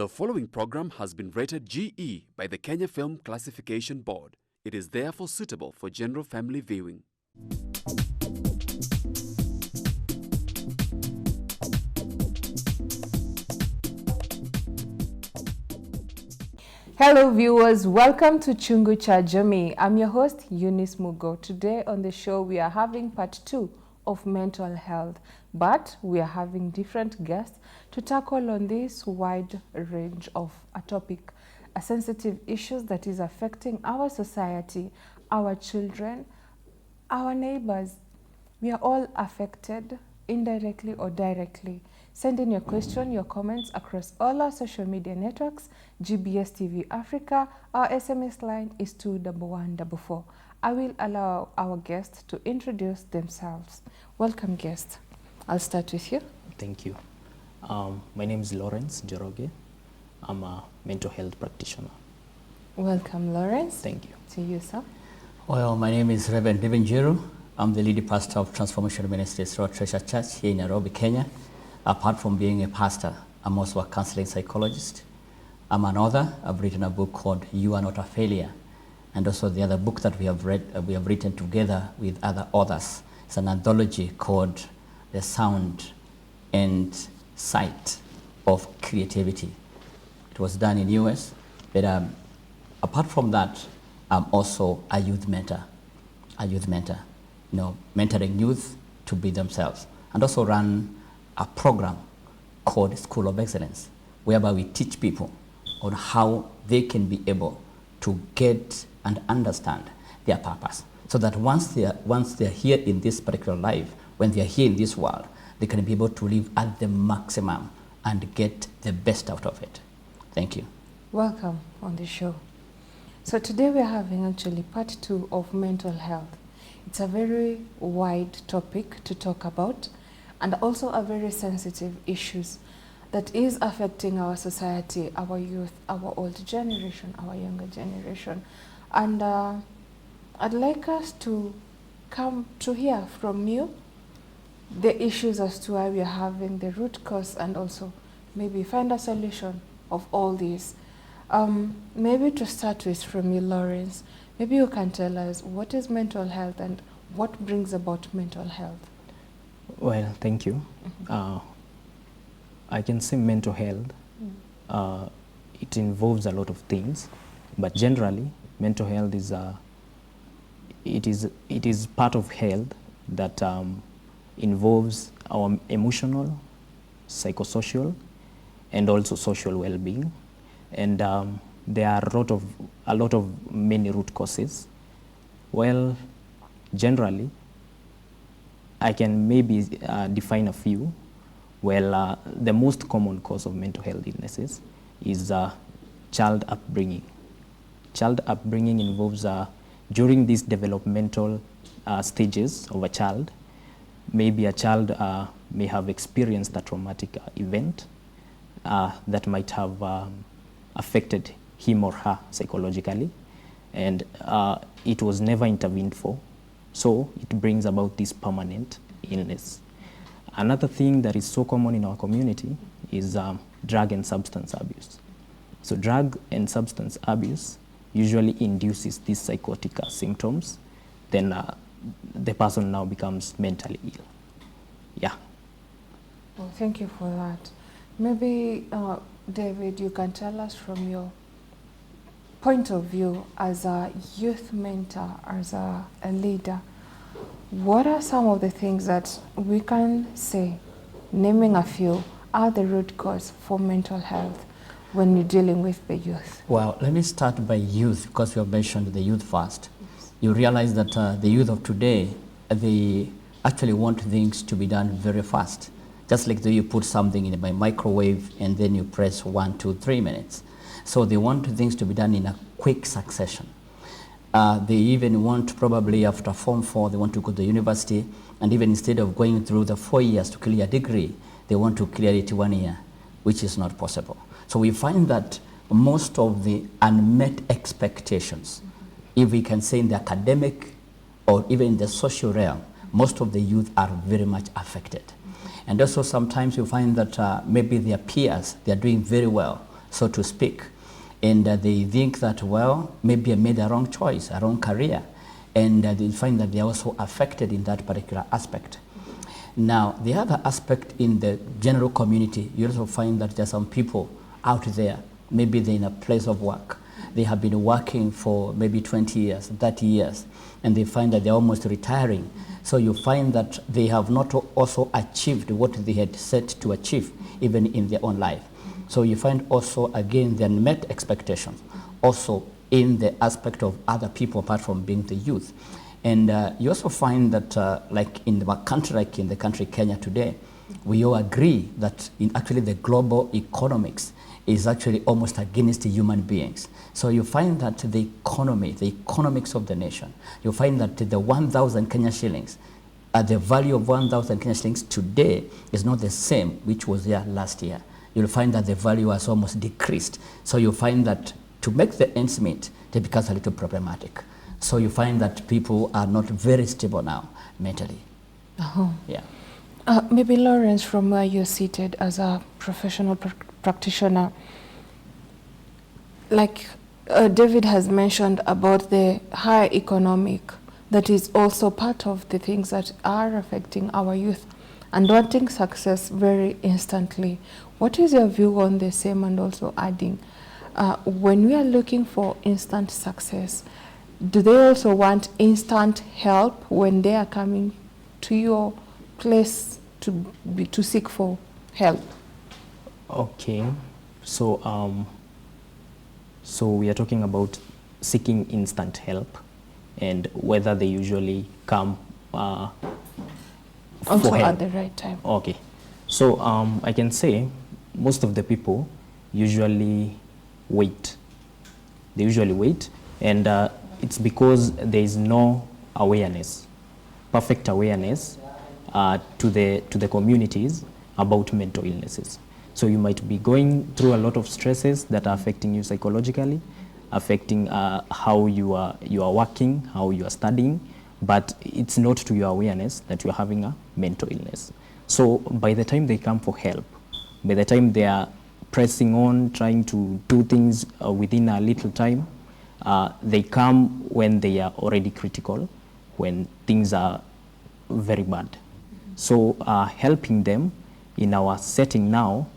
The following program has been rated GE by the Kenya Film Classification Board. It is therefore suitable for general family viewing. Hello viewers, welcome to Chungu cha Jamii. I'm your host Eunice Mugo. Today on the show we are having part 2 of mental health, but we are having different guests to tackle on this wide range of a topic, a sensitive issues that is affecting our society, our children, our neighbors. We are all affected indirectly or directly. Send in your question, your comments across all our social media networks, GBS TV Africa. Our SMS line is 21144. I will allow our guests to introduce themselves. Welcome, guests. I'll start with you. Thank you. My name is Lawrence Joroge. I'm a mental health practitioner. Welcome, Lawrence. Thank you. To you, sir. Well, my name is Reverend Jiru. I'm the lead pastor of Transformation Ministries Road Treasure Church here in Nairobi, Kenya. Apart from being a pastor, I'm also a counseling psychologist. I'm an author. I've written a book called You Are Not a Failure. And also the other book that we have written together with other authors. It's an anthology called The Sound and Sight of Creativity. It was done in US. But apart from that, I'm also a youth mentor. Mentoring youth to be themselves. And also run a program called School of Excellence, whereby we teach people on how they can be able to get and understand their purpose, so that once they're here in this particular life, when they're here in this world, they can be able to live at the maximum and get the best out of it. Thank you. Welcome on the show. So today we're having actually part 2 of mental health. It's a very wide topic to talk about, and also a very sensitive issues that is affecting our society, our youth, our old generation, our younger generation. And I'd like us to come to hear from you the issues as to why we are having the root cause, and also maybe find a solution of all these. Maybe to start with from you, Lawrence, maybe you can tell us what is mental health and what brings about mental health. Well, thank you. I can say mental health, it involves a lot of things, but generally mental health is it is part of health that involves our emotional, psychosocial, and also social well-being. And there are a lot of many root causes. Well, generally, I can maybe define a few. Well, the most common cause of mental health illnesses is child upbringing. Child upbringing involves during these developmental stages of a child, maybe a child may have experienced a traumatic event that might have affected him or her psychologically, and it was never intervened for. So it brings about this permanent illness. Another thing that is so common in our community is drug and substance abuse. So drug and substance abuse usually induces these psychotic symptoms. Then the person now becomes mentally ill. Yeah. Well, thank you for that. Maybe, David, you can tell us from your point of view as a youth mentor, as a leader, what are some of the things that we can say, naming a few, are the root cause for mental health when you're dealing with the youth? Well, let me start by youth, because you have mentioned the youth first. Yes. You realize that the youth of today, they actually want things to be done very fast. Just like though you put something in my microwave and then you press 1, 2, 3 minutes. So they want things to be done in a quick succession. They even want, probably after Form 4, they want to go to university, and even instead of going through the 4 years to clear a degree, they want to clear it 1 year, which is not possible. So we find that most of the unmet expectations, if we can say in the academic or even in the social realm, most of the youth are very much affected. And also sometimes you find that maybe their peers, they are doing very well. so to speak. And they think that, well, maybe I made a wrong choice, a wrong career. And they find that they're also affected in that particular aspect. Now, the other aspect in the general community, you also find that there are some people out there, maybe they're in a place of work. They have been working for maybe 20 years, 30 years, and they find that they're almost retiring. So you find that they have not also achieved what they had set to achieve, even in their own life. So you find also, again, the unmet expectations, also in the aspect of other people apart from being the youth. And you also find that like in the country, like in the country Kenya today, we all agree that in actually the global economics is actually almost against human beings. So you find that the economy, the economics of the nation, you find that the 1,000 Kenya shillings, the value of 1,000 Kenya shillings today is not the same which was there last year. You'll find that the value has almost decreased. So you find that to make the ends meet, it becomes a little problematic. So you find that people are not very stable now mentally. Yeah. Maybe Lawrence, from where you're seated as a professional practitioner, like David has mentioned about the high economic, that is also part of the things that are affecting our youth and wanting success very instantly. What is your view on the same, and also adding, when we are looking for instant success, do they also want instant help when they are coming to your place to seek for help? Okay, so so we are talking about seeking instant help and whether they usually come Also for help at the right time. Okay, so I can say most of the people usually wait. They usually wait, and it's because there is no awareness, perfect awareness to the communities about mental illnesses. So you might be going through a lot of stresses that are affecting you psychologically, affecting how you are working, how you are studying, but it's not to your awareness that you're having a mental illness. So by the time they come for help, by the time they are pressing on, trying to do things within a little time, they come when they are already critical, when things are very bad. So helping them in our setting now,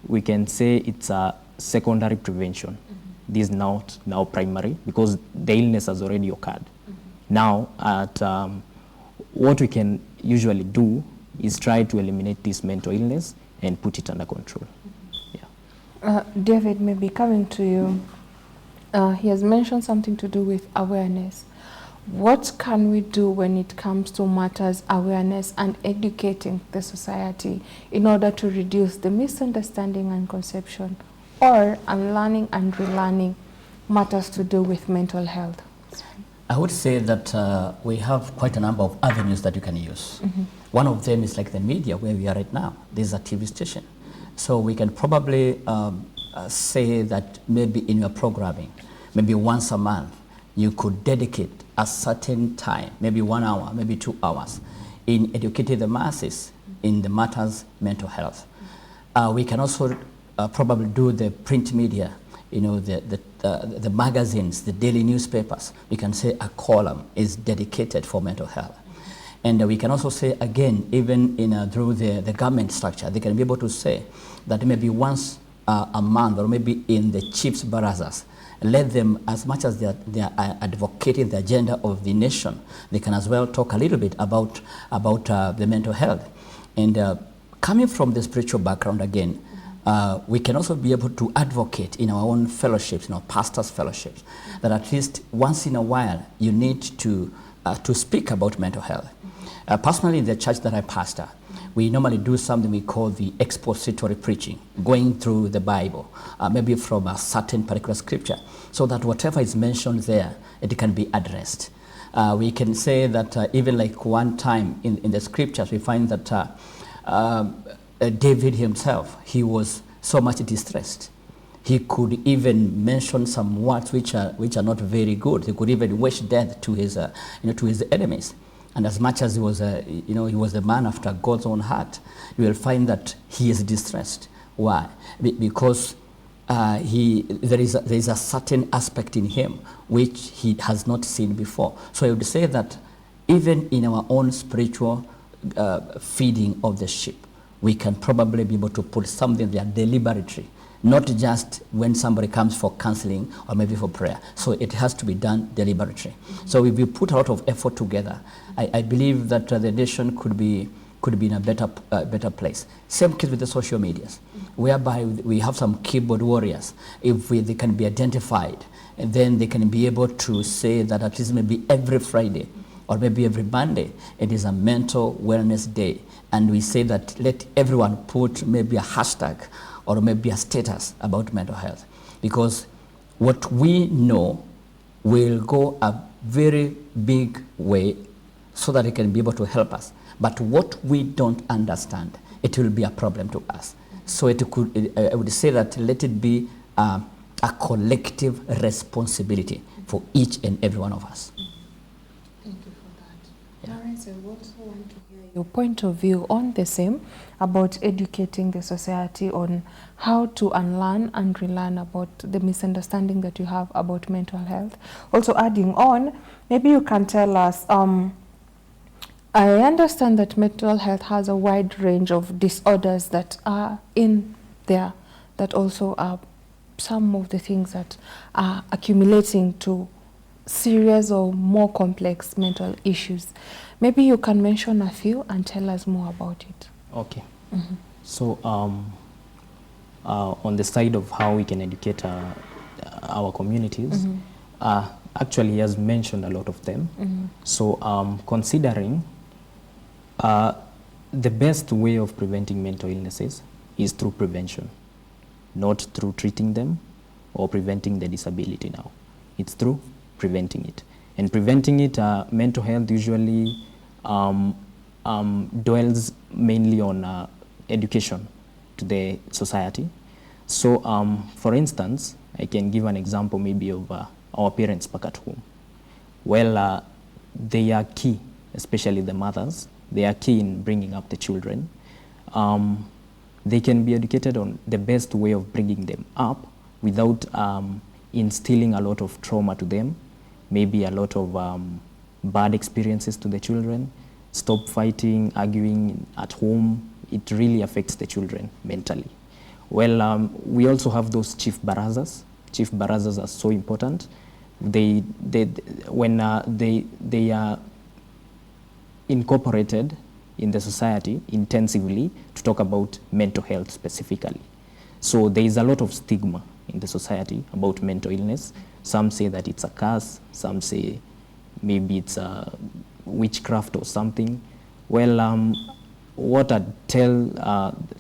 we can say it's a secondary prevention. This is not now primary, because the illness has already occurred. Now, what we can usually do is try to eliminate this mental illness and put it under control. Yeah. David, maybe coming to you, he has mentioned something to do with awareness. What can we do when it comes to matters awareness and educating the society in order to reduce the misunderstanding and conception, or unlearning and relearning matters to do with mental health? I would say that we have quite a number of avenues that you can use. One of them is like the media, where we are right now. This is a TV station. So we can probably say that maybe in your programming, maybe once a month, you could dedicate a certain time, maybe 1 hour, maybe 2 hours, in educating the masses in the matters mental health. We can also probably do the print media, you know, the magazines, the daily newspapers. We can say a column is dedicated for mental health. And we can also say, again, even in, through the government structure, they can be able to say that maybe once a month, or maybe in the chiefs' barazas, let them, as much as they are advocating the agenda of the nation, they can as well talk a little bit about the mental health. And coming from the spiritual background again, we can also be able to advocate in our own fellowships, in our pastors' fellowships, that at least once in a while you need to speak about mental health. Personally, in the church that I pastor, we normally do something we call the expository preaching, going through the Bible, maybe from a certain particular scripture, so that whatever is mentioned there, it can be addressed. We can say that even like one time in the scriptures, we find that David himself, he was so much distressed. He could even mention some words which are not very good. He could even wish death to his to his enemies. And as much as he was he was a man after God's own heart, you will find that he is distressed. Why? Because there is a certain aspect in him which he has not seen before. So I would say that even in our own spiritual feeding of the sheep, we can probably be able to put something there deliberately, not just when somebody comes for counseling or maybe for prayer. So it has to be done deliberately. So if we put a lot of effort together, I believe that the nation could be in a better place. Same case with the social medias, whereby we have some keyboard warriors. If they can be identified, and then they can be able to say that at least maybe every Friday or maybe every Monday, it is a mental wellness day. And we say that let everyone put maybe a hashtag or maybe a status about mental health. Because what we know will go a very big way so that it can be able to help us. But what we don't understand, it will be a problem to us. So I would say that let it be a collective responsibility for each and every one of us. Thank you for that. Lawrence, I also want to hear your point of view on the same, about educating the society on how to unlearn and relearn about the misunderstanding that you have about mental health. Also adding on, maybe you can tell us, I understand that mental health has a wide range of disorders that are in there, that also are some of the things that are accumulating to serious or more complex mental issues. Maybe you can mention a few and tell us more about it. Okay. So on the side of how we can educate our communities, actually he has mentioned a lot of them. So considering the best way of preventing mental illnesses is through prevention, not through treating them or preventing the disability now. It's through preventing it. And preventing it, mental health usually dwells mainly on education to the society. So for instance, I can give an example maybe of our parents back at home. Well, they are key, especially the mothers. They are key in bringing up the children. They can be educated on the best way of bringing them up without instilling a lot of trauma to them, maybe a lot of bad experiences to the children. Stop fighting, arguing at home. It really affects the children mentally. Well, we also have those chief barazas. Chief barazas are so important. When they are incorporated in the society intensively to talk about mental health specifically. So there is a lot of stigma in the society about mental illness. Some say that it's a curse, some say maybe it's a witchcraft or something. Well, what I tell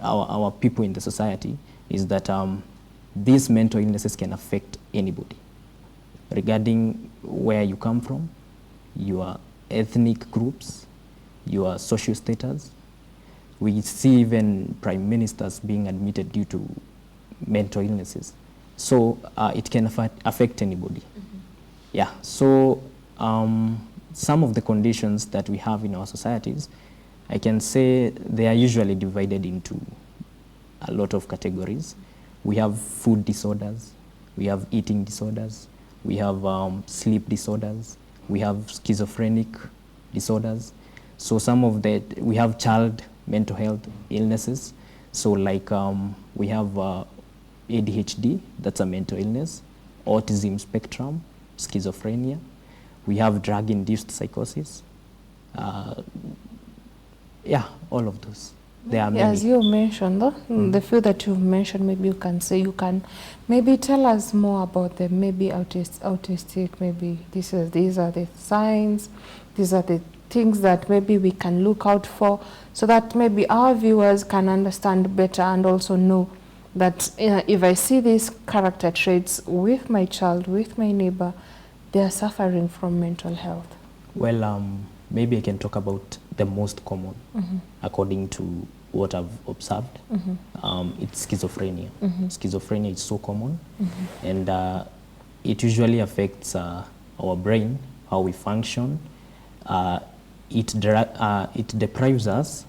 our people in the society is that these mental illnesses can affect anybody, regarding where you come from, your ethnic groups, your social status. We see even prime ministers being admitted due to mental illnesses. So it can affect anybody. Yeah, so some of the conditions that we have in our societies, I can say they are usually divided into a lot of categories. We have food disorders, we have eating disorders, we have sleep disorders, we have schizophrenic disorders. So we have child mental health illnesses. So like we have ADHD, that's a mental illness, autism spectrum, schizophrenia. We have drug-induced psychosis. Yeah, all of those. There are many. As you mentioned, the few that you've mentioned, maybe you can maybe tell us more about them, maybe autistic, maybe these are the signs, these are the things that maybe we can look out for, so that maybe our viewers can understand better and also know that if I see these character traits with my child, with my neighbor, they are suffering from mental health. Well, maybe I can talk about the most common, according to what I've observed. It's schizophrenia. Schizophrenia is so common, and it usually affects our brain, how we function. It deprives us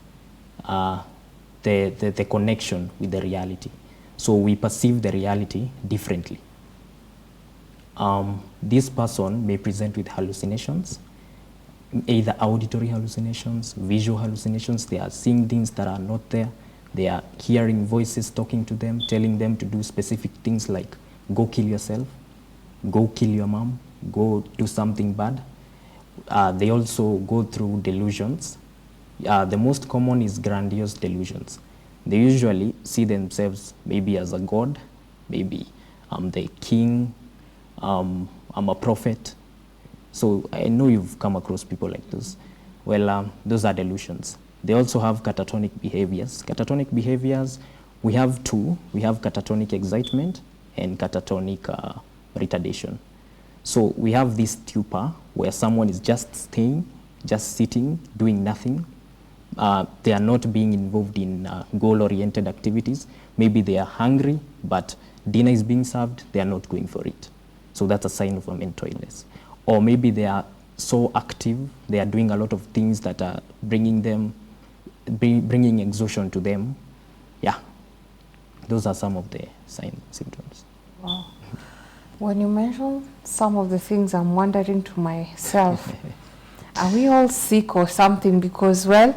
the connection with the reality. So we perceive the reality differently. This person may present with hallucinations, either auditory hallucinations, visual hallucinations. They are seeing things that are not there. They are hearing voices talking to them, telling them to do specific things like go kill yourself, go kill your mom, go do something bad. They also go through delusions. The most common is grandiose delusions. They usually see themselves maybe as a god, maybe I'm the king, I'm a prophet. So I know you've come across people like those. Well, those are delusions. They also have catatonic behaviors. Catatonic behaviors, we have two. We have catatonic excitement and catatonic retardation. So we have this stupor where someone is just staying, just sitting, doing nothing. They are not being involved in goal-oriented activities. Maybe they are hungry, but dinner is being served, they are not going for it. So that's a sign of a mental illness. Or maybe they are so active, they are doing a lot of things that are bringing exhaustion to them. Yeah, those are some of the symptoms. Wow. When you mention some of the things, I'm wondering to myself, are we all sick or something? Because, well,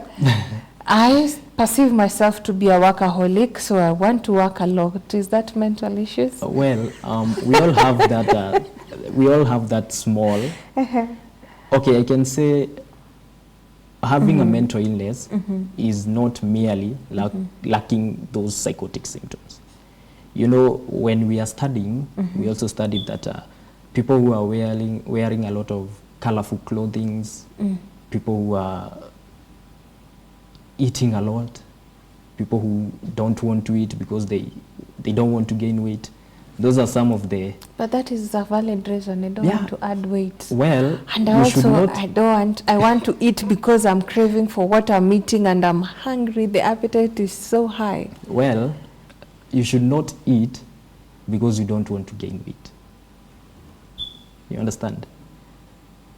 I perceive myself to be a workaholic, so I want to work a lot. Is that mental issues? Well, we all have that. We all have that small. Okay, I can say having a mental illness is not merely lacking those psychotic symptoms. You know, when we are studying, we also studied that people who are wearing a lot of colorful clothing, people who are eating a lot, people who don't want to eat because they don't want to gain weight. Those are some of the... But that is a valid reason. I don't want to add weight. Well, and I want to eat because I'm craving for what I'm eating and I'm hungry. The appetite is so high. Well, you should not eat because you don't want to gain weight. You understand?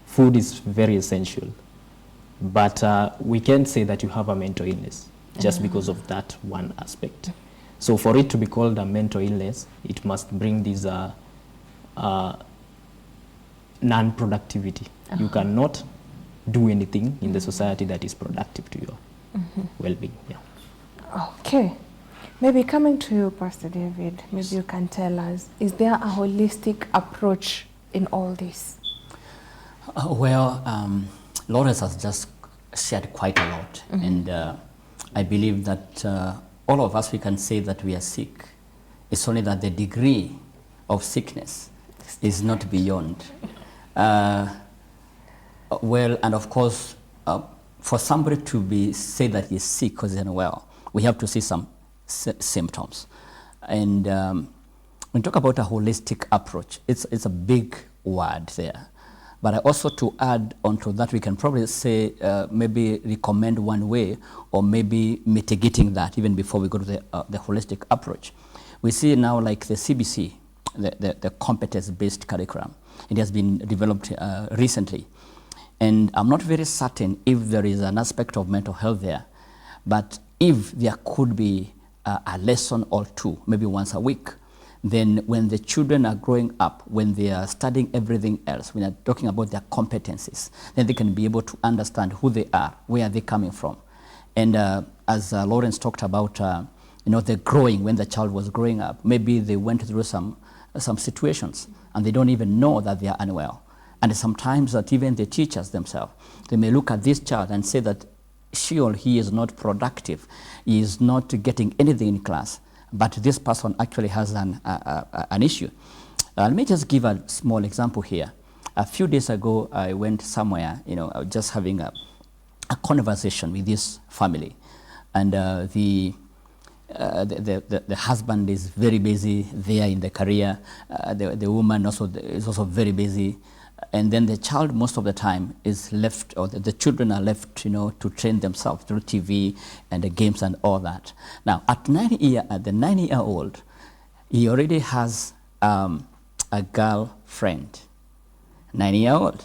Food is very essential. But we can't say that you have a mental illness just because of that one aspect. So for it to be called a mental illness, it must bring this non-productivity. You cannot do anything in the society that is productive to your well-being. Yeah. Okay. Maybe coming to you, Pastor David, maybe you can tell us, is there a holistic approach in all this? Lawrence has just shared quite a lot, and I believe that all of us, we can say that we are sick. It's only that the degree of sickness is not beyond. And of course, for somebody to say that he's sick because he's unwell, we have to see some symptoms. And when we talk about a holistic approach, it's a big word there. But also to add onto that, we can probably say maybe recommend one way, or maybe mitigating that even before we go to the holistic approach. We see now like the CBC, the competence-based curriculum. It has been developed recently. And I'm not very certain if there is an aspect of mental health there, but if there could be a lesson or two, maybe once a week, then when the children are growing up, when they are studying everything else, when they're talking about their competencies, then they can be able to understand who they are, where are they coming from. And as Lawrence talked about, the growing, when the child was growing up, maybe they went through some situations and they don't even know that they are unwell. And sometimes that even the teachers themselves, they may look at this child and say that she or he is not productive, he is not getting anything in class, but this person actually has an issue. Let me just give a small example here. A few days ago, I went somewhere, I was just having a conversation with this family, and the husband is very busy there in the career. The woman is also very busy. And then the child, most of the time, is left, or the children are left, to train themselves through TV and the games and all that. Now, at the 9-year-old, he already has a girlfriend, 9-year-old.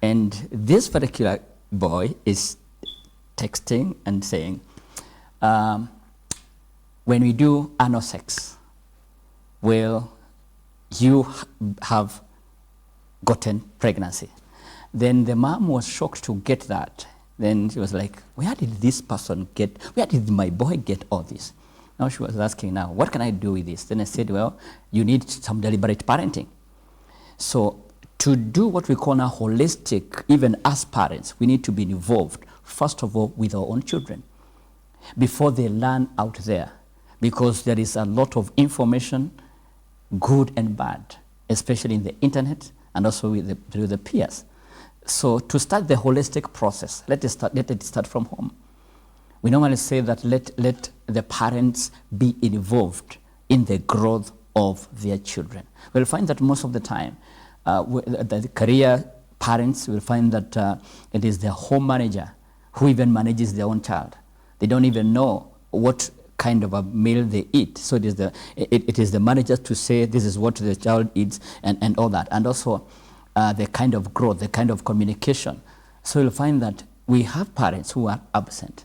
And this particular boy is texting and saying, when we do anal sex, well, you have gotten pregnancy. Then the mom was shocked to get that. Then she was like, where did my boy get all this? Now she was asking, now, what can I do with this? Then I said, well, you need some deliberate parenting. So to do what we call now holistic, even as parents, we need to be involved, first of all, with our own children before they learn out there, because there is a lot of information, good and bad, especially in the internet and also through the peers. So to start the holistic process, let it start from home. We normally say that let the parents be involved in the growth of their children. We'll find that most of the time, the career parents will find that it is the home manager who even manages their own child. They don't even know what kind of a meal they eat. So it is the manager to say this is what the child eats and all that. And also the kind of growth, the kind of communication. So you'll find that we have parents who are absent.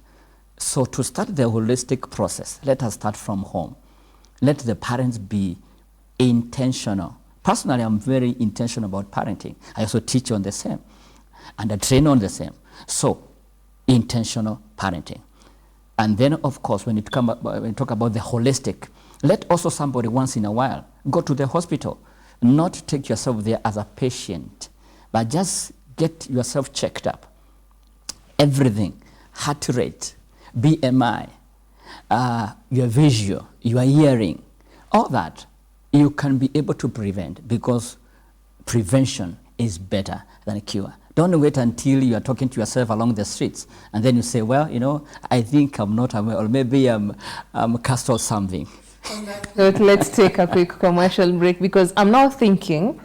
So to start the holistic process, let us start from home. Let the parents be intentional. Personally, I'm very intentional about parenting. I also teach on the same, and I train on the same. So, intentional parenting. And then, of course, when you talk about the holistic, let also somebody once in a while go to the hospital. Not take yourself there as a patient, but just get yourself checked up. Everything, heart rate, BMI, your visual, your hearing, all that, you can be able to prevent, because prevention is better than a cure. Don't wait until you are talking to yourself along the streets and then you say, well, you know, I think I'm not aware, or maybe I'm cast or something. So let's take a quick commercial break, because I'm now thinking,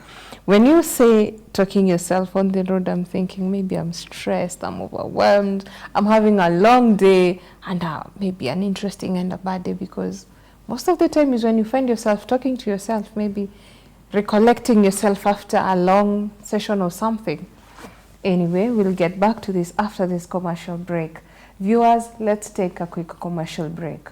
when you say talking yourself on the road, I'm thinking maybe I'm stressed, I'm overwhelmed, I'm having a long day, and maybe an interesting and a bad day, because most of the time is when you find yourself talking to yourself, maybe recollecting yourself after a long session or something. Anyway, we'll get back to this after this commercial break. Viewers, let's take a quick commercial break.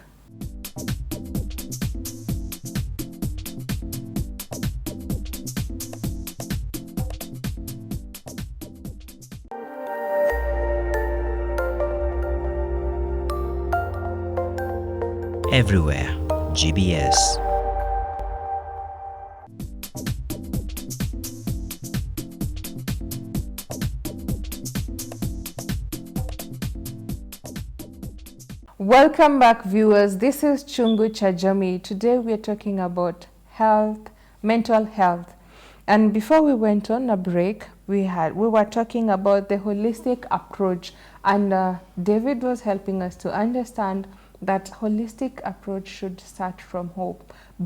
Everywhere, GBS. Welcome back, viewers. This is Chungu cha Jamii. Today we are talking about health, mental health. And before we went on a break, we were talking about the holistic approach, and David was helping us to understand that holistic approach should start from home,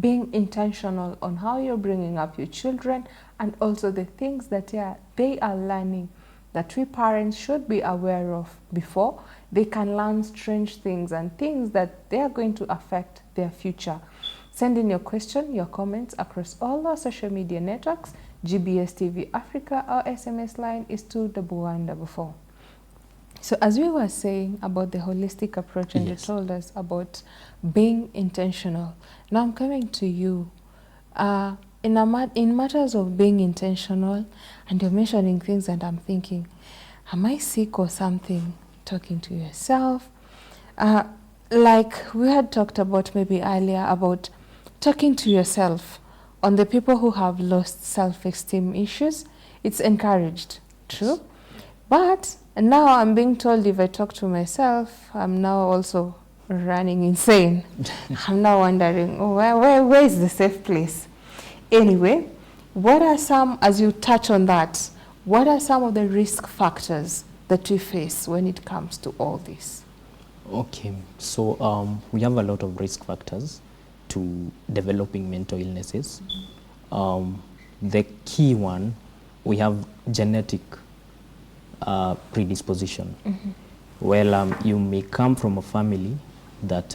being intentional on how you're bringing up your children, and also the things that they are learning that we parents should be aware of before they can learn strange things and things that they are going to affect their future. Send in your question, your comments across all our social media networks. GBS TV Africa, our SMS line is 21144. So as we were saying about the holistic approach, and Yes. you told us about being intentional. Now I'm coming to you. In matters of being intentional, and you're mentioning things, and I'm thinking, am I sick or something? Talking to yourself. Like we had talked about maybe earlier about talking to yourself. On the people who have lost self-esteem issues, it's encouraged, true? But now I'm being told if I talk to myself, I'm now also running insane. I'm now wondering, oh, where is the safe place? Anyway, what are some, as you touch on that, what are some of the risk factors that we face when it comes to all this? Okay, so we have a lot of risk factors to developing mental illnesses. The key one, we have genetic predisposition. Well, you may come from a family that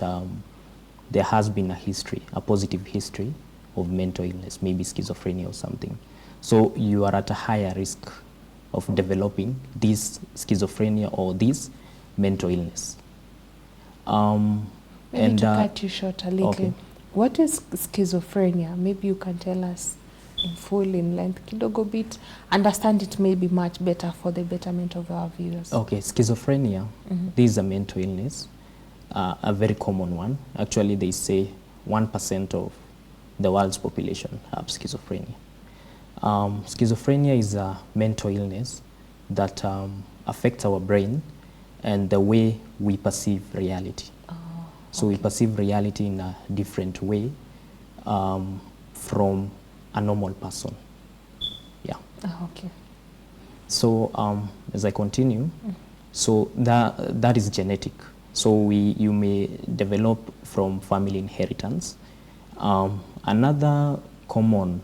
there has been a history, a positive history of mental illness, maybe schizophrenia or something. So you are at a higher risk of developing this schizophrenia or this mental illness. Maybe to cut you short a little. Okay. What is schizophrenia? Maybe you can tell us in full, in length, kidogo bit. Understand it maybe much better for the betterment of our viewers. Okay, schizophrenia, this is a mental illness, a very common one. Actually, they say 1% of the world's population have schizophrenia. Schizophrenia is a mental illness that affects our brain and the way we perceive reality. So we perceive reality in a different way from a normal person. Yeah. Okay. So as I continue, so that is genetic. So you may develop from family inheritance. Another common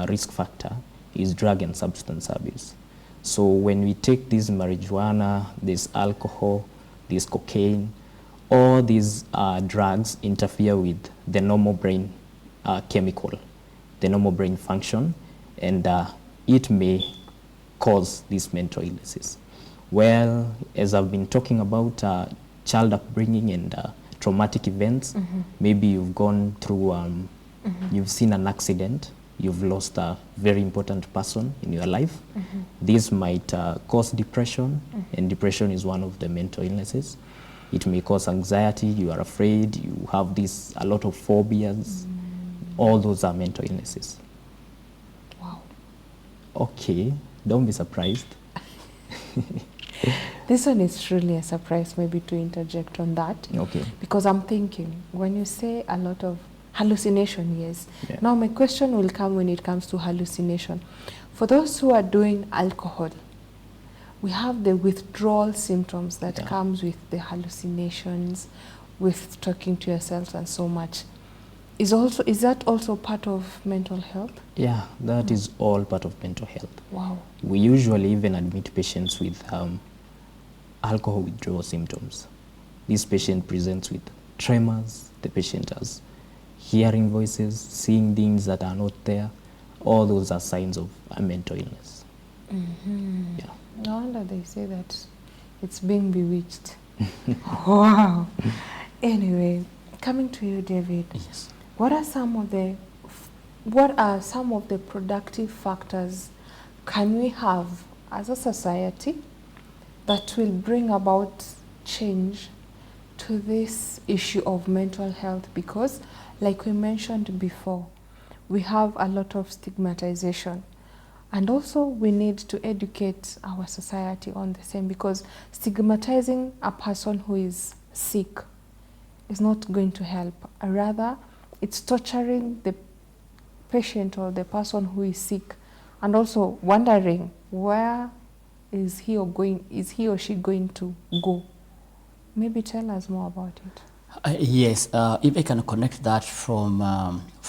risk factor is drug and substance abuse. So when we take this marijuana, this alcohol, this cocaine, all these drugs interfere with the normal brain chemical, the normal brain function, and it may cause these mental illnesses. Well, as I've been talking about child upbringing and traumatic events, maybe you've gone through, you've seen an accident, you've lost a very important person in your life. This might cause depression, and depression is one of the mental illnesses. It may cause anxiety, you are afraid, you have a lot of phobias. All those are mental illnesses. Wow. Okay, don't be surprised. This one is truly a surprise, maybe to interject on that. Okay. Because I'm thinking, when you say a lot of hallucination, yes. Yeah. Now my question will come when it comes to hallucination. For those who are doing alcohol, we have the withdrawal symptoms that comes with the hallucinations, with talking to yourself and so much. Is that also part of mental health? Yeah, that is all part of mental health. Wow. We usually even admit patients with alcohol withdrawal symptoms. This patient presents with tremors, the patient has hearing voices, seeing things that are not there. All those are signs of a mental illness. Yeah. No wonder they say that it's being bewitched. Wow. Anyway, coming to you, David. Yes. What are some of the productive factors can we have as a society that will bring about change to this issue of mental health? Because, like we mentioned before, we have a lot of stigmatization. And also we need to educate our society on the same, because stigmatizing a person who is sick is not going to help. Rather, it's torturing the patient or the person who is sick, and also wondering where is he or she going to go. Maybe tell us more about it. Yes, if I can connect that from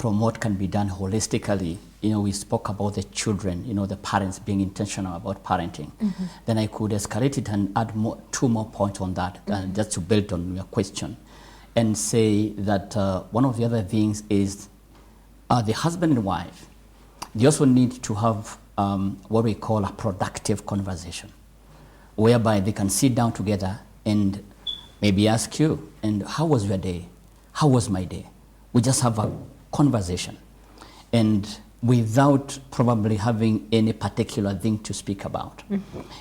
what can be done holistically. We spoke about the children, the parents being intentional about parenting. Then I could escalate it and add two more points on that, just to build on your question, and say that one of the other things is the husband and wife, they also need to have what we call a productive conversation, whereby they can sit down together and maybe ask you, and how was your day? How was my day? We just have a conversation, and without probably having any particular thing to speak about.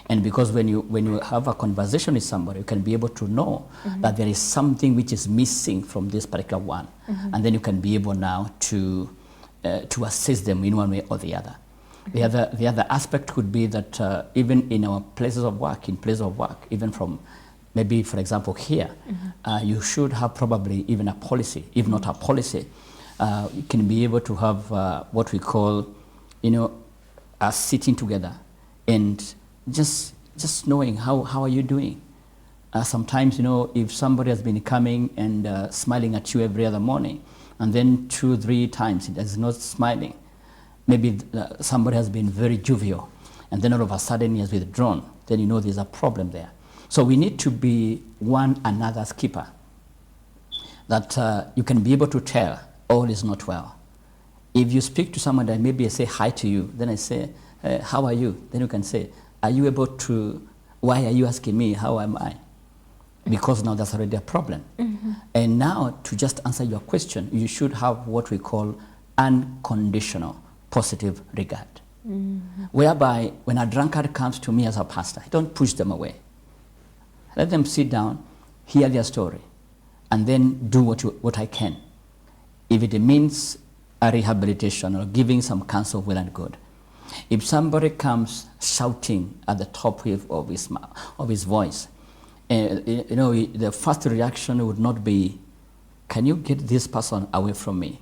And because when you have a conversation with somebody, you can be able to know that there is something which is missing from this particular one, and then you can be able now to assist them in one way or the other. The other aspect could be that even in our places of work, even from maybe, for example, here, you should have probably even a policy, if not a policy. You can be able to have what we call, us sitting together and just knowing how are you doing. Sometimes, if somebody has been coming and smiling at you every other morning, and then 2-3 times it is not smiling, maybe somebody has been very jovial, and then all of a sudden he has withdrawn, then there's a problem there. So we need to be one another's keeper, that you can be able to tell all is not well. If you speak to someone and maybe I say hi to you, then I say, how are you? Then you can say, are you able to, why are you asking me, how am I? because now that's already a problem. And now, to just answer your question, you should have what we call unconditional positive regard. Whereby when a drunkard comes to me as a pastor, I don't push them away. Let them sit down, hear their story, and then do what I can. If it means a rehabilitation or giving some counsel, well and good. If somebody comes shouting at the top of his voice, the first reaction would not be, can you get this person away from me?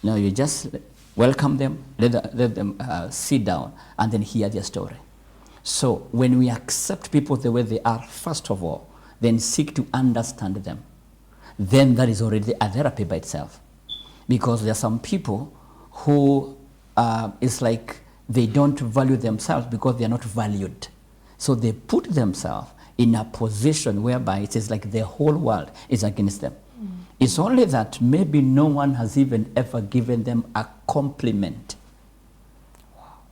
No, you just welcome them, let them sit down, and then hear their story. So when we accept people the way they are, first of all, then seek to understand them, then that is already a therapy by itself. Because there are some people who, it's like they don't value themselves because they are not valued. So they put themselves in a position whereby it is like the whole world is against them. It's only that maybe no one has even ever given them a compliment.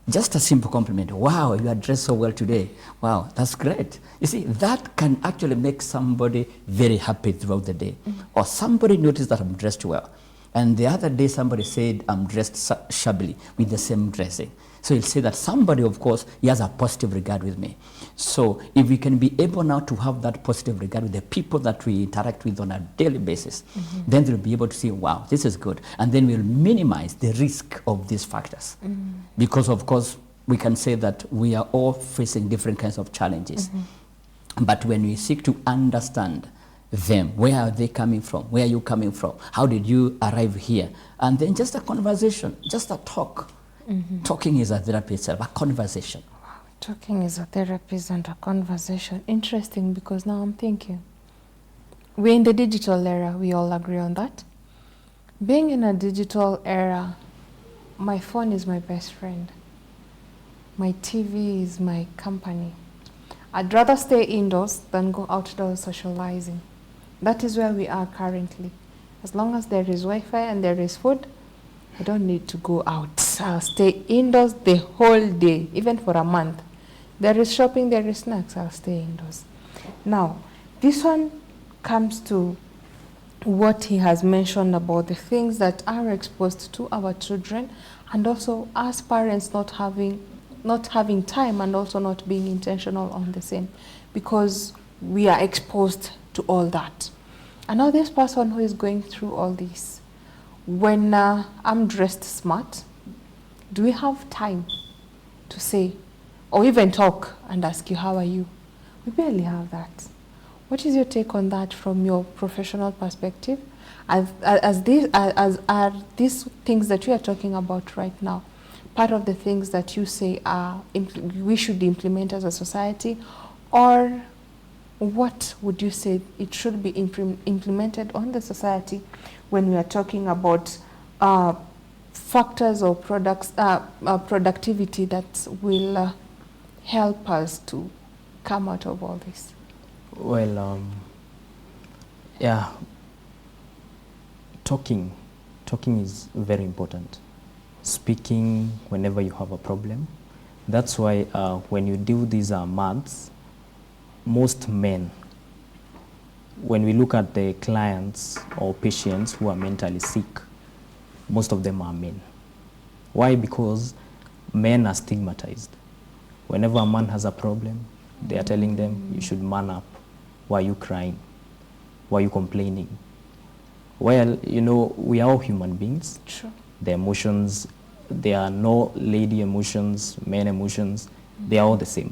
Just a simple compliment. Wow, you are dressed so well today. Wow, that's great. You see, that can actually make somebody very happy throughout the day. Or somebody noticed that I'm dressed well. And the other day somebody said I'm dressed shabbily with the same dressing. So he'll say that somebody, of course, he has a positive regard with me. So if we can be able now to have that positive regard with the people that we interact with on a daily basis, then they'll be able to say, wow, this is good. And then we'll minimize the risk of these factors. Because, of course, we can say that we are all facing different kinds of challenges. But when we seek to understand them, where are they coming from? Where are you coming from? How did you arrive here? And then just a conversation, just a talk. Talking is a therapy itself, a conversation. Wow, talking is a therapy and a conversation. Interesting, because now I'm thinking, we're in the digital era, we all agree on that. Being in a digital era, my phone is my best friend. My TV is my company. I'd rather stay indoors than go outdoors socializing. That is where we are currently. As long as there is Wi-Fi and there is food, I don't need to go out. I'll stay indoors the whole day, even for a month. There is shopping, there is snacks, I'll stay indoors. Now, this one comes to what he has mentioned about the things that are exposed to our children, and also as parents not having time and also not being intentional on the same, because we are exposed to all that. And now this person who is going through all this, when I'm dressed smart, do we have time to say, or even talk and ask you, how are you? We barely have that. What is your take on that from your professional perspective? Are these things that you are talking about right now part of the things that you say we should implement as a society, or what would you say it should be implemented on the society when we are talking about factors or productivity that will help us to come out of all this? Well, yeah, talking is very important. Speaking whenever you have a problem. That's why when you do these maths, most men, when we look at the clients or patients who are mentally sick, most of them are men. Why? Because men are stigmatized. Whenever a man has a problem, they are telling them, you should man up. Why are you crying? Why are you complaining? Well, you know, we are all human beings. Sure. The emotions, there are no lady emotions, men emotions, they are all the same.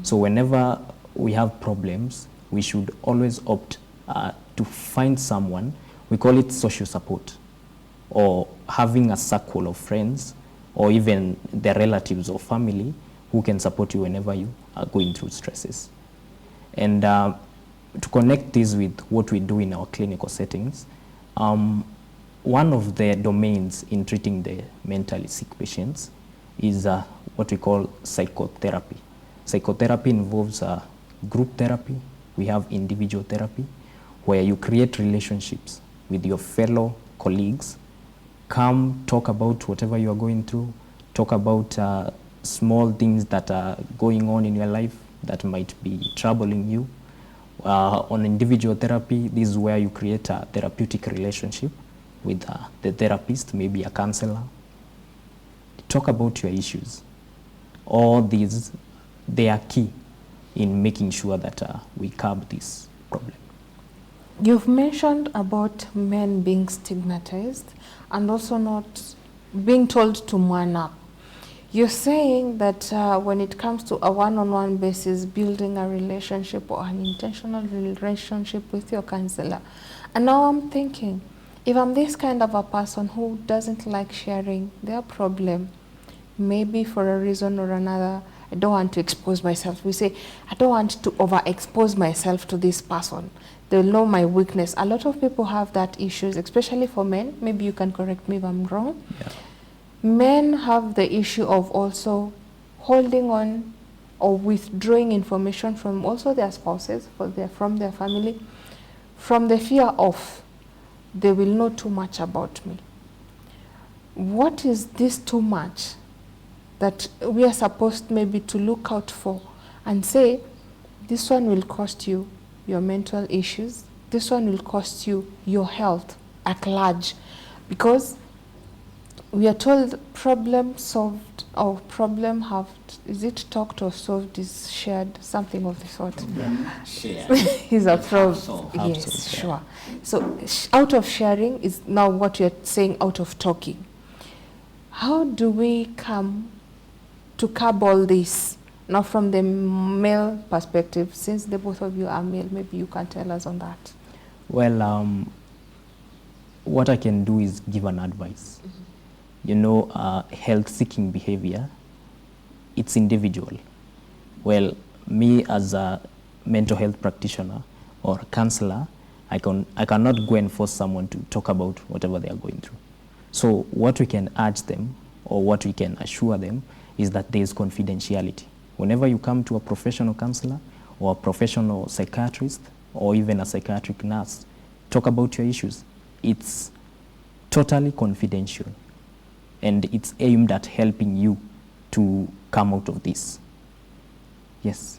So whenever we have problems, we should always opt to find someone, we call it social support, or having a circle of friends, or even the relatives or family who can support you whenever you are going through stresses. And to connect this with what we do in our clinical settings, one of the domains in treating the mentally sick patients is what we call psychotherapy. Psychotherapy involves group therapy. We have individual therapy, where you create relationships with your fellow colleagues. Come talk about whatever you are going through, talk about small things that are going on in your life that might be troubling you. On individual therapy, this is where you create a therapeutic relationship with the therapist, maybe a counselor. Talk about your issues. All these, they are key in making sure that we curb this problem. You've mentioned about men being stigmatized and also not being told to man up. You're saying that when it comes to a one-on-one basis, building a relationship or an intentional relationship with your counselor. And now I'm thinking, if I'm this kind of a person who doesn't like sharing their problem, maybe for a reason or another, I don't want to expose myself. We say, I don't want to overexpose myself to this person. They'll know my weakness. A lot of people have that issues, especially for men. Maybe you can correct me if I'm wrong. Yeah. Men have the issue of also holding on or withdrawing information from also their spouses, from their family, from the fear of they will know too much about me. What is this too much that we are supposed maybe to look out for and say, this one will cost you your mental issues, this one will cost you your health at large, because we are told problem solved or problem have, is it talked or solved is shared, something of the sort. He's a pro. Yes, sure. So out of sharing is now what you're saying, out of talking. How do we come to curb all this? Now from the male perspective, since the both of you are male, maybe you can tell us on that. Well, what I can do is give an advice. Mm-hmm. You know, health-seeking behavior, it's individual. Well, me as a mental health practitioner or counselor, I cannot go and force someone to talk about whatever they are going through. So what we can urge them or what we can assure them is that there is confidentiality. Whenever you come to a professional counselor or a professional psychiatrist or even a psychiatric nurse, talk about your issues. It's totally confidential. And it's aimed at helping you to come out of this. Yes.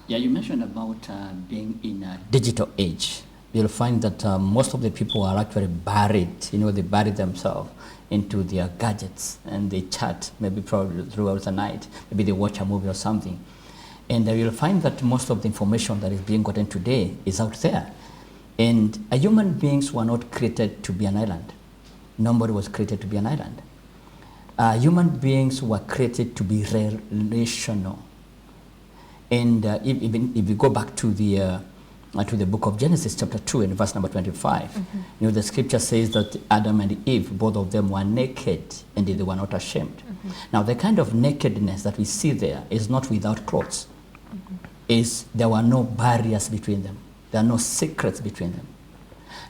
Yeah, you mentioned about being in a digital age. You'll find that most of the people are actually buried, they bury themselves into their gadgets and they chat, maybe probably throughout the night. Maybe they watch a movie or something. And you'll find that most of the information that is being gotten today is out there. And human beings were not created to be an island. Nobody was created to be an island. Human beings were created to be relational. And if you go back to the book of Genesis, chapter 2, and verse number 25, mm-hmm. The scripture says that Adam and Eve, both of them were naked, and they were not ashamed. Mm-hmm. Now, the kind of nakedness that we see there is not without clothes. Mm-hmm. There were no barriers between them. There are no secrets between them.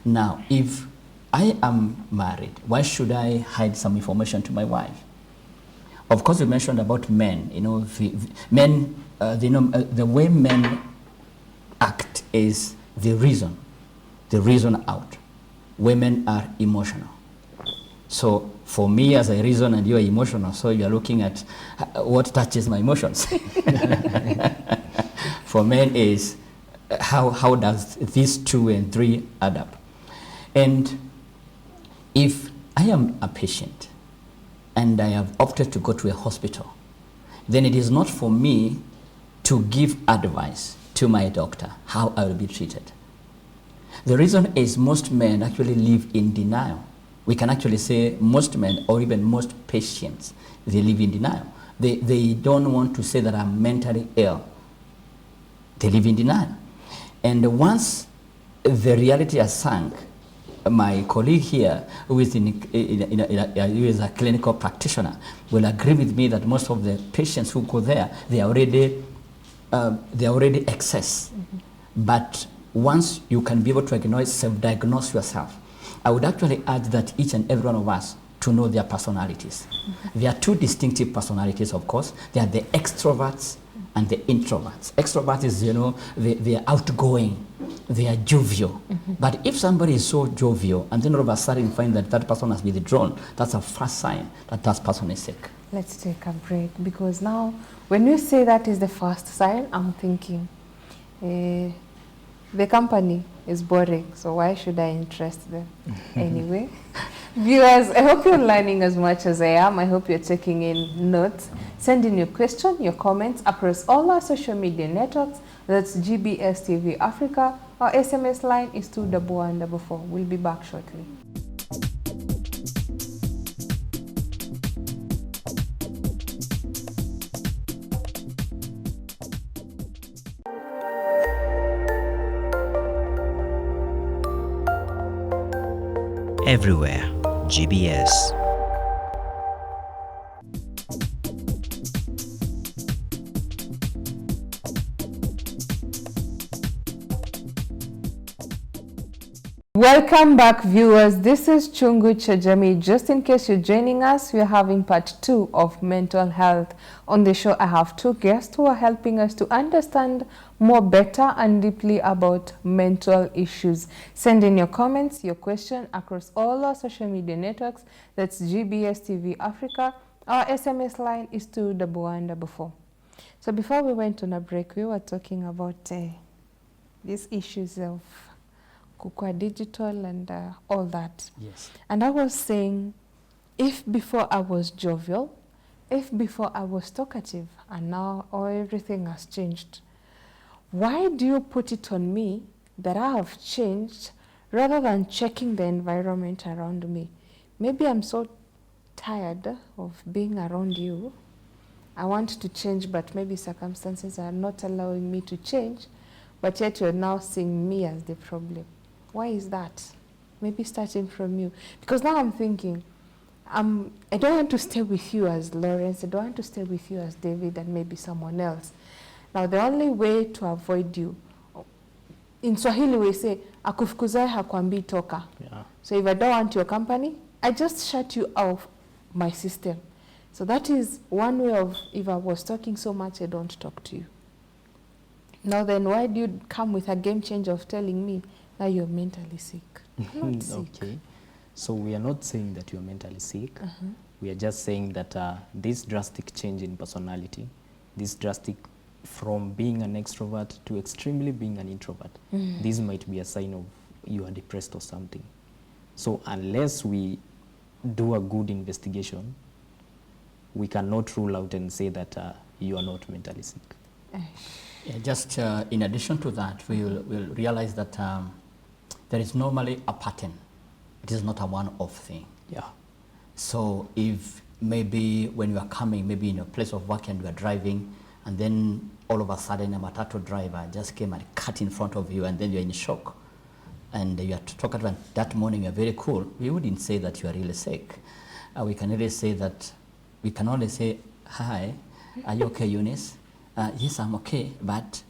Now, if I am married, why should I hide some information to my wife? Of course, you mentioned about men. The way men act is the reason out. Women are emotional. So for me as a reason and you are emotional, so you are looking at what touches my emotions. For men is how does these 2 and 3 add up? And if I am a patient and I have opted to go to a hospital, then it is not for me to give advice to my doctor how I will be treated. The reason is most men actually live in denial. We can actually say most men or even most patients, they live in denial. They don't want to say that I'm mentally ill. They live in denial. And once the reality has sunk, my colleague here, who is a clinical practitioner, will agree with me that most of the patients who go there, they are already excess. Mm-hmm. But once you can be able to self-diagnose yourself, I would actually urge that each and every one of us to know their personalities. Mm-hmm. There are 2 distinctive personalities, of course. They are the extroverts and the introverts. Extroverts is, they are outgoing, they are jovial. Mm-hmm. But if somebody is so jovial and then all of a sudden you find that that person has withdrawn, that's a first sign that that person is sick. Let's take a break, because now when you say that is the first sign, I'm thinking the company is boring, so why should I interest them? Anyway, viewers, I hope you're learning as much as I am. I hope you're taking in notes. Send in your question, your comments across all our social media networks. That's GBS TV Africa. Our SMS line is 21144. We'll be back shortly. Everywhere, GBS. Welcome back, viewers. This is Chungu cha Jamii. Just in case you're joining us, we're having part 2 of mental health. On the show, I have 2 guests who are helping us to understand more better and deeply about mental issues. Send in your comments, your question across all our social media networks. That's GBS TV Africa. Our SMS line is 21144. So before we went on a break, we were talking about these issues of kukua digital and all that. Yes. And I was saying, if before I was jovial, if before I was talkative, and now everything has changed, why do you put it on me that I have changed rather than checking the environment around me? Maybe I'm so tired of being around you. I want to change, but maybe circumstances are not allowing me to change, but yet you're now seeing me as the problem. Why is that? Maybe starting from you. Because now I'm thinking, I don't want to stay with you as Lawrence. I don't want to stay with you as David and maybe someone else. Now, the only way to avoid you, in Swahili we say, akufukuzai hakwambii toka. Yeah. So if I don't want your company, I just shut you out my system. So that is one way of, if I was talking so much, I don't talk to you. Now then, why do you come with a game change of telling me now you're mentally sick? I'm not sick. Okay. So we are not saying that you are mentally sick. We are just saying that this drastic change in personality, this drastic from being an extrovert to extremely being an introvert, this might be a sign of you are depressed or something. So unless we do a good investigation, we cannot rule out and say that you are not mentally sick. Yeah, just in addition to that, we'll realize that there is normally a pattern. It is not a one-off thing. Yeah. So if maybe when you are coming, maybe in a place of work and you are driving, and then all of a sudden a matatu driver just came and cut in front of you, and then you're in shock, and you are talking about that morning you're very cool, we wouldn't say that you are really sick. We can only say that, we can only say, hi, are you okay, Eunice? Yes, I'm okay, but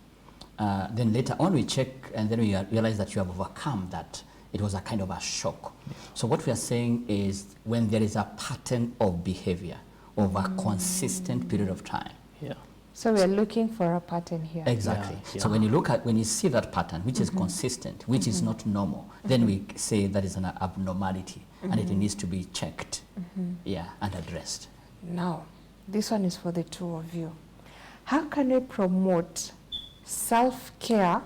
then later on we check, and then we realize that you have overcome that. It was a kind of a shock. So what we are saying is, when there is a pattern of behavior over a consistent period of time. Yeah. So we're looking for a pattern here. Exactly. Yeah. So when you see that pattern, which is consistent, which is not normal, then we say that is an abnormality, and it needs to be checked, yeah, and addressed. Now, this one is for the two of you. How can we promote self-care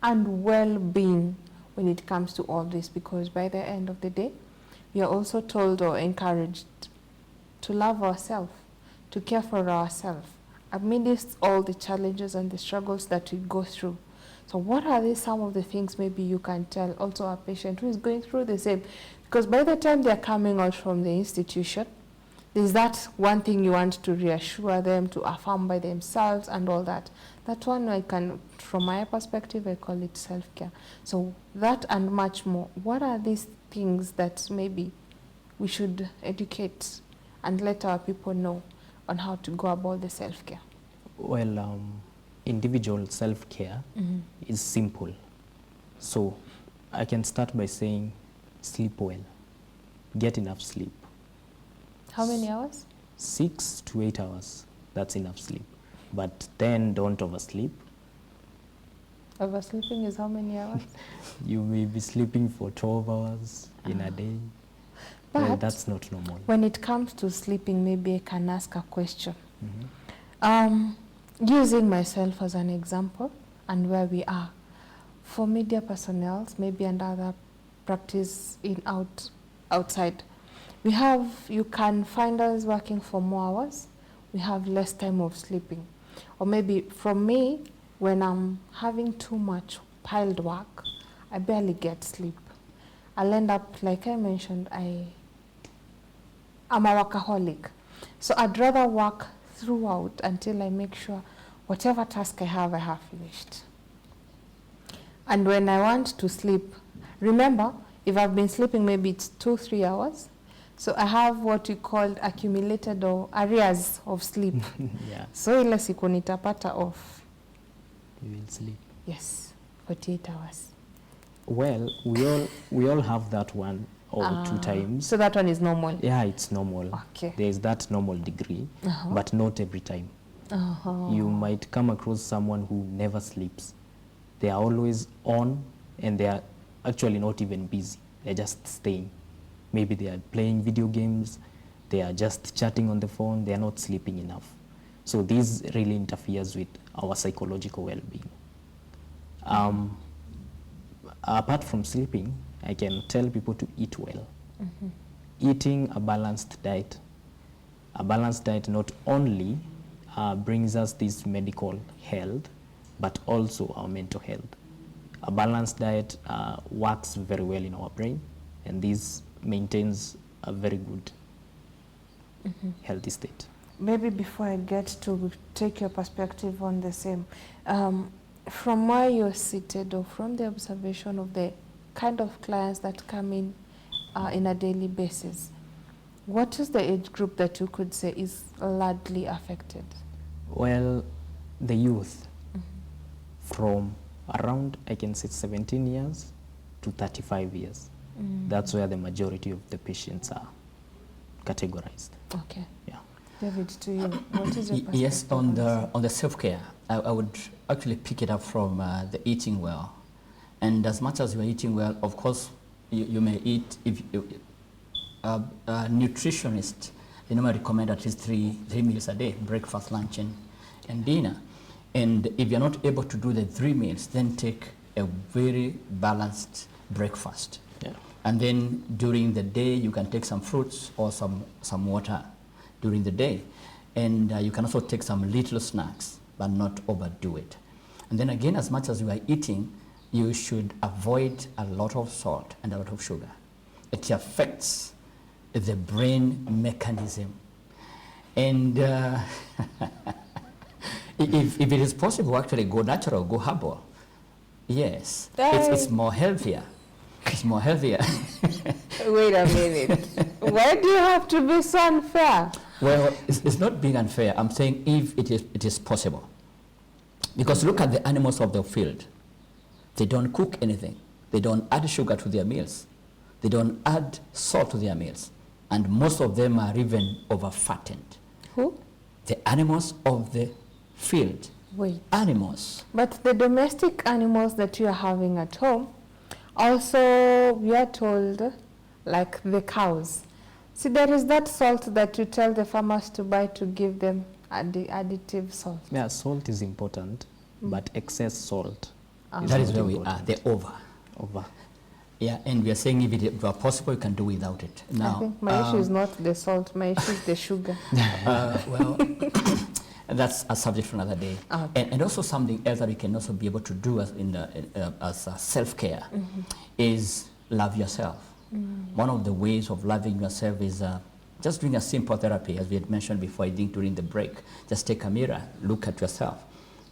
and well-being when it comes to all this? Because by the end of the day, we are also told or encouraged to love ourselves, to care for ourselves, amidst all the challenges and the struggles that we go through. So what are some of the things maybe you can tell also a patient who is going through the same? Because by the time they're coming out from the institution, there's that one thing you want to reassure them, to affirm by themselves and all that. That one I can, from my perspective, I call it self-care. So that and much more. What are these things that maybe we should educate and let our people know on how to go about the self-care? Well, individual self-care is simple. So I can start by saying sleep well, get enough sleep. How many hours? 6 to 8 hours, that's enough sleep. But then don't oversleep. Oversleeping is how many hours? You may be sleeping for 12 hours in a day. Well, But that's not normal. when it comes to sleeping, maybe I can ask a question. Using myself as an example and where we are, for media personnel, maybe and other practice outside, you can find us working for more hours. We have less time of sleeping. Or maybe from me, when I'm having too much piled work, I barely get sleep. I'll end up, like I mentioned, I'm a workaholic. So I'd rather work throughout until I make sure whatever task I have finished. And when I want to sleep, remember, if I've been sleeping, maybe it's 2-3 hours. So I have what we call accumulated or arrears of sleep. Yeah, So ile siku nitapata off. you will sleep. Yes, 48 hours. Well, we all have that one or 2 times. So that one is normal. Yeah, it's normal. Okay. There is that normal degree, but not every time. You might come across someone who never sleeps. They are always on, and they are actually not even busy. They're just staying. Maybe they are playing video games, they are just chatting on the phone, they are not sleeping enough. So this really interferes with our psychological well-being. Apart from sleeping, I can tell people to eat well. Eating a balanced diet. A balanced diet not only brings us this medical health, but also our mental health. A balanced diet works very well in our brain, and this maintains a very good healthy state. Maybe before I get to take your perspective on the same, from where you're seated or from the observation of the kind of clients that come in a daily basis, what is the age group that you could say is largely affected? Well, the youth from around, I can say 17 years to 35 years. That's where the majority of the patients are categorized. Okay. Yeah. David, to you, what is your perspective? Yes, on the self-care, I would actually pick it up from the eating well. And as much as you are eating well, of course, you may eat, if a nutritionist, they normally recommend at least three meals a day, breakfast, lunch, and dinner. And if you're not able to do the 3 meals, then take a very balanced breakfast. Yeah. And then during the day, you can take some fruits or some water during the day. And you can also take some little snacks, but not overdo it. And then again, as much as you are eating, you should avoid a lot of salt and a lot of sugar. It affects the brain mechanism. And if it is possible, actually go natural, go herbal. Yes, it's more healthier. It's more healthier. Wait a minute. Why do you have to be so unfair? Well, it's not being unfair. I'm saying if it is possible. Because look at the animals of the field. They don't cook anything. They don't add sugar to their meals. They don't add salt to their meals. And most of them are even over-fattened. Who? The animals of the field. Wait. Animals. But the domestic animals that you are having at home, also we are told, like the cows. See, there is that salt that you tell the farmers to buy to give them additive salt. Yeah, salt is important, but excess salt That is not where we important. are, the over. Yeah, and we are saying if it were possible, you can do without it. Now, I think my issue is not the salt, my issue is the sugar. well, that's a subject for another day. Okay. And also something else that we can also be able to do as self-care is love yourself. One of the ways of loving yourself is just doing a simple therapy, as we had mentioned before, I think during the break. Just take a mirror, look at yourself,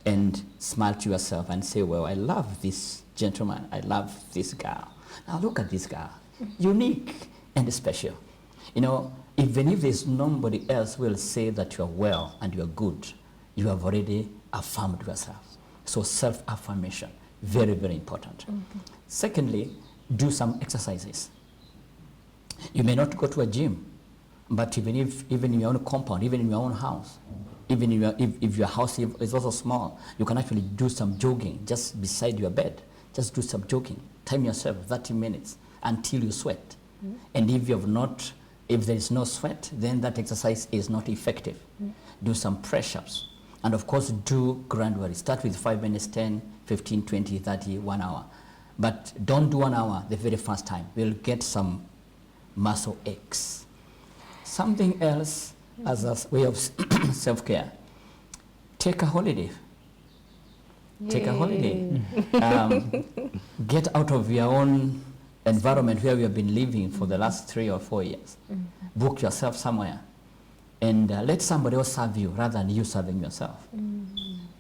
and smile to yourself and say, well, I love this gentleman, I love this girl. Now look at this girl, unique and special. You know, even if there's nobody else will say that you're well and you're good, you have already affirmed yourself. So self-affirmation, very, very important. Secondly, do some exercises. You may not go to a gym, but even in your own compound, even in your own house, even if your house is also small, you can actually do some jogging just beside your bed. Just do some jogging. Time yourself 30 minutes until you sweat. And if there is no sweat, then that exercise is not effective. Do some press-ups. And of course, do gradually. Start with 5 minutes, 10, 15, 20, 30, 1 hour. But don't do 1 hour the very first time. We'll get some muscle aches. Something else as a way of self-care. Take a holiday. Take a holiday. Get out of your own environment where we have been living for the last 3 or 4 years. Book yourself somewhere and let somebody else serve you rather than you serving yourself.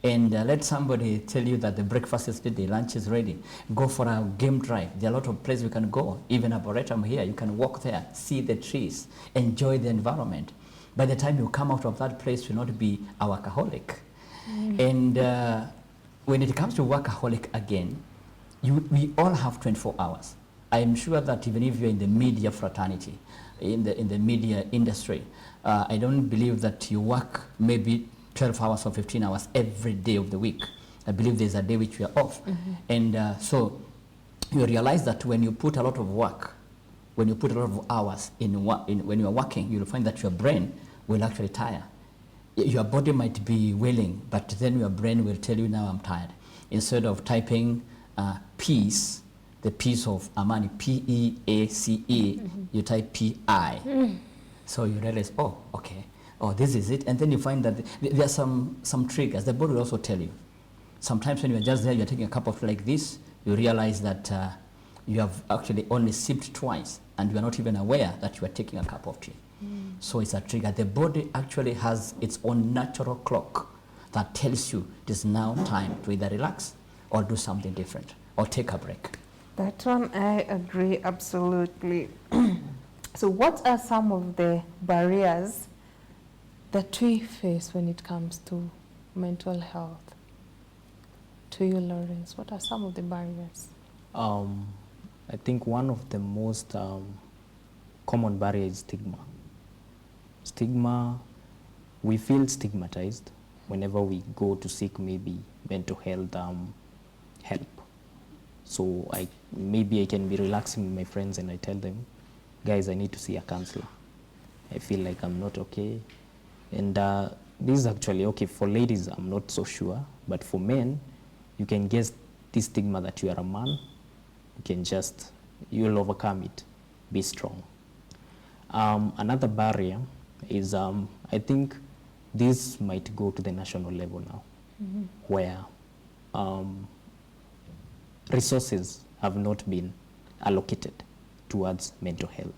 And let somebody tell you that the breakfast is ready, lunch is ready. Go for a game drive. There are a lot of places we can go. Even Arboretum here, you can walk there, see the trees, enjoy the environment. By the time you come out of that place, you'll not be a workaholic. And when it comes to workaholic again, we all have 24 hours. I'm sure that even if you're in the media fraternity, in the media industry, I don't believe that you work maybe 12 hours or 15 hours every day of the week. I believe there's a day which we are off. And so you realize that when you put a lot of work, when you put a lot of hours when you're working, you'll find that your brain will actually tire. Your body might be willing, but then your brain will tell you, now I'm tired. Instead of typing peace, the peace of Amani, P-E-A-C-E, you type P-I. So you realize, oh, okay, oh, this is it. And then you find that there are some triggers. The body will also tell you. Sometimes when you're just there, you're taking a cup of tea like this, you realize that you have actually only sipped twice, and you're not even aware that you are taking a cup of tea. So it's a trigger. The body actually has its own natural clock that tells you it is now time to either relax or do something different or take a break. That one I agree absolutely. So what are some of the barriers that we face when it comes to mental health? To you, Lawrence, what are some of the barriers? I think one of the most common barriers is stigma. Stigma, we feel stigmatized whenever we go to seek maybe mental health help. So maybe I can be relaxing with my friends and I tell them, guys, I need to see a counselor. I feel like I'm not okay. And this is actually okay for ladies, I'm not so sure, but for men, you can guess this stigma that you are a man, you'll overcome it, be strong. Another barrier is, I think this might go to the national level now, where resources have not been allocated towards mental health.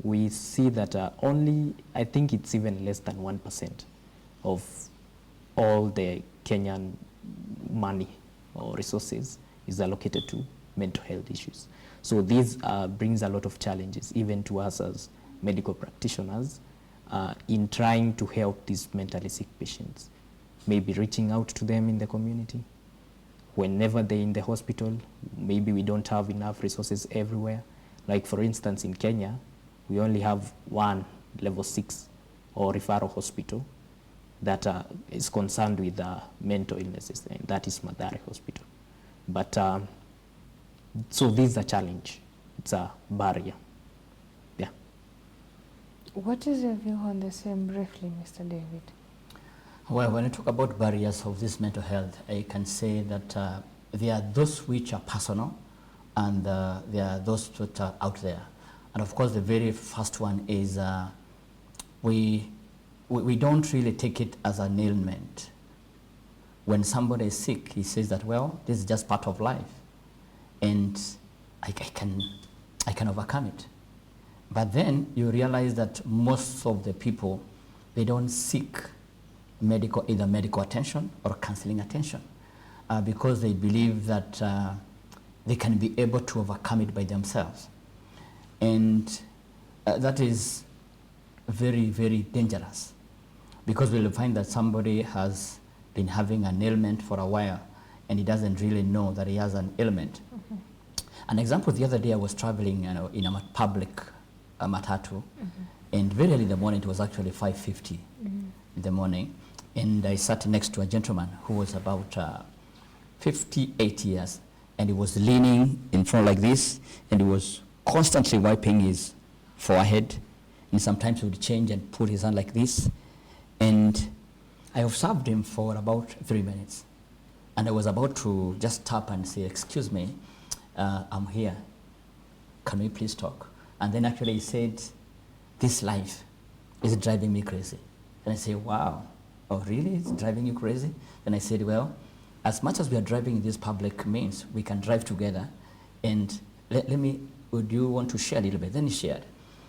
We see that only, I think it's even less than 1% of all the Kenyan money or resources is allocated to mental health issues. So this brings a lot of challenges, even to us as medical practitioners, in trying to help these mentally sick patients. Maybe reaching out to them in the community. Whenever they're in the hospital, maybe we don't have enough resources everywhere. Like for instance, in Kenya, we only have one level 6 or referral hospital that is concerned with mental illnesses, and that is Mathare Hospital. But so this is a challenge. It's a barrier. Yeah. What is your view on the same briefly, Mr. David? Well, when I talk about barriers of this mental health, I can say that there are those which are personal, and there are those that are out there. And of course, the very first one is we don't really take it as an ailment. When somebody is sick, he says that, well, this is just part of life, and I can overcome it. But then you realize that most of the people, they don't seek either medical attention or counseling attention because they believe that they can be able to overcome it by themselves. And that is very, very dangerous, because we'll find that somebody has been having an ailment for a while and he doesn't really know that he has an ailment. An example, the other day I was traveling in a public matatu, and very early in the morning, it was actually 5:50 in the morning, and I sat next to a gentleman who was about 58 years, and he was leaning in front like this, and he was constantly wiping his forehead, and sometimes he would change and put his hand like this, and I observed him for about 3 minutes. And I was about to just tap and say, excuse me, I'm here. Can we please talk? And then actually he said, this life is driving me crazy. And I said, wow, oh really, it's driving you crazy? Then I said, well, as much as we are driving in this public means, we can drive together. And would you want to share a little bit? Then he shared.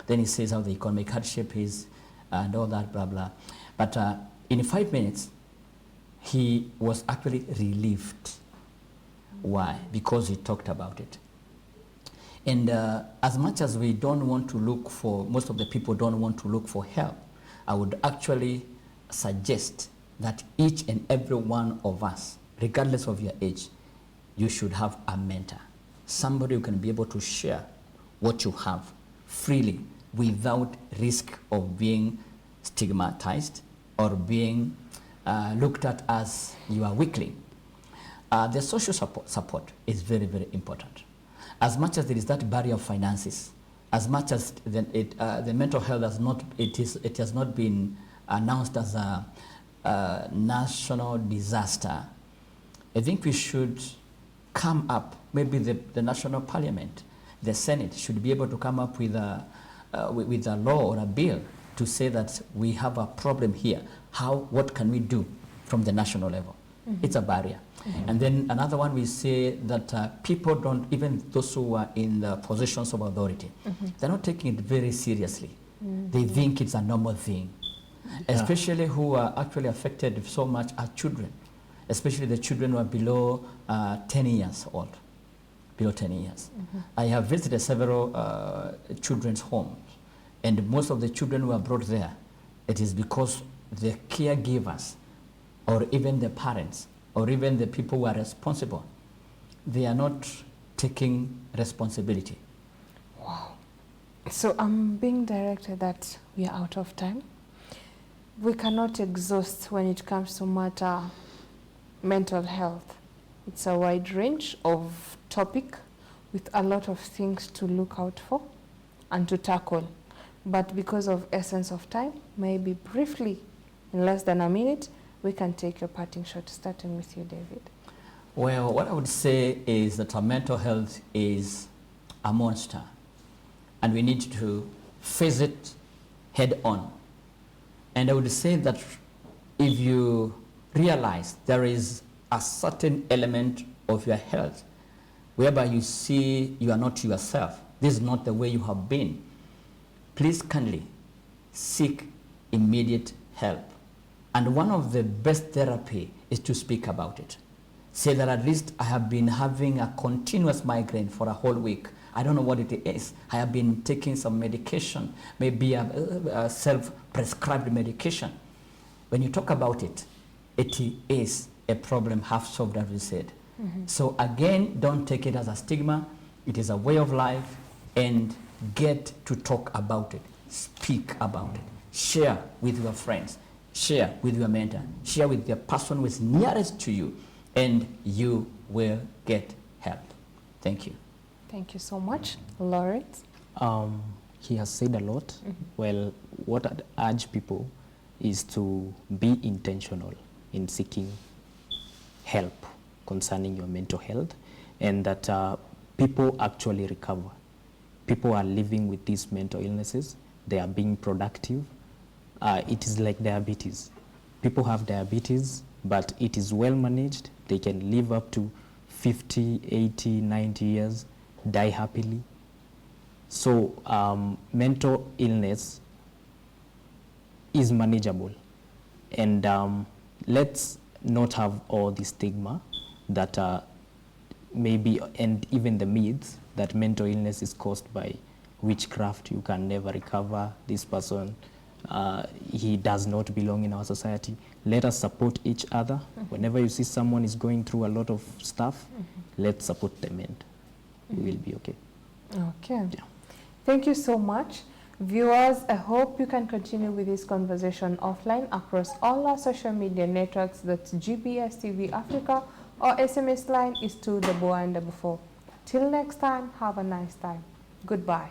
Then he says how the economic hardship is and all that, blah, blah. But in 5 minutes, he was actually relieved. Why? Because he talked about it. And as much as we don't want to look for, most of the people don't want to look for help, I would actually suggest that each and every one of us, regardless of your age, you should have a mentor. Somebody who can be able to share what you have freely without risk of being stigmatized or being looked at as you are weakling. The social support is very, very important. As much as there is that barrier of finances, as much as the mental health has not, it has not been announced as a national disaster, I think we should come up, maybe the national parliament, the Senate should be able to come up with a law or a bill to say that we have a problem here. What can we do from the national level? Mm-hmm. It's a barrier. Mm-hmm. And then another one, we say that people don't, even those who are in the positions of authority, mm-hmm. they're not taking it very seriously. Mm-hmm. They think it's a normal thing. Yeah. Especially who are actually affected so much are children, especially the children who are below 10 years old, below 10 years. Mm-hmm. I have visited several children's homes, and most of the children who are brought there, it is because the caregivers or even the parents or even the people who are responsible, they are not taking responsibility. Wow. So I'm being directed that we are out of time. We cannot exhaust when it comes to matter mental health. It's a wide range of topic with a lot of things to look out for and to tackle. But because of essence of time, maybe briefly, in less than a minute, we can take your parting shot, starting with you, David. Well, what I would say is that our mental health is a monster, and we need to face it head on. And I would say that if you realize there is a certain element of your health whereby you see you are not yourself, this is not the way you have been, please kindly seek immediate help. And one of the best therapy is to speak about it. Say that at least I have been having a continuous migraine for a whole week. I don't know what it is. I have been taking some medication, maybe a self-prescribed medication. When you talk about it, it is a problem half solved, as we said. Mm-hmm. So again, don't take it as a stigma. It is a way of life, and get to talk about it. Speak about it. Share with your friends. Share with your mentor. Share with the person who is nearest to you, and you will get help. Thank you. Thank you so much. Lawrence? He has said a lot. Mm-hmm. Well, what I'd urge people is to be intentional in seeking help concerning your mental health, and that people actually recover. People are living with these mental illnesses. They are being productive. It is like diabetes. People have diabetes, but it is well managed. They can live up to 50, 80, 90 years, die happily. So mental illness is manageable. And let's not have all the stigma that maybe, and even the myths that mental illness is caused by witchcraft. You can never recover. This person, he does not belong in our society. Let us support each other. Mm-hmm. Whenever you see someone is going through a lot of stuff, mm-hmm. let's support them, and we will be okay. Okay. Yeah. Thank you so much. Viewers, I hope you can continue with this conversation offline across all our social media networks. That's GBS TV Africa, or SMS line is 244. Till next time, have a nice time. Goodbye.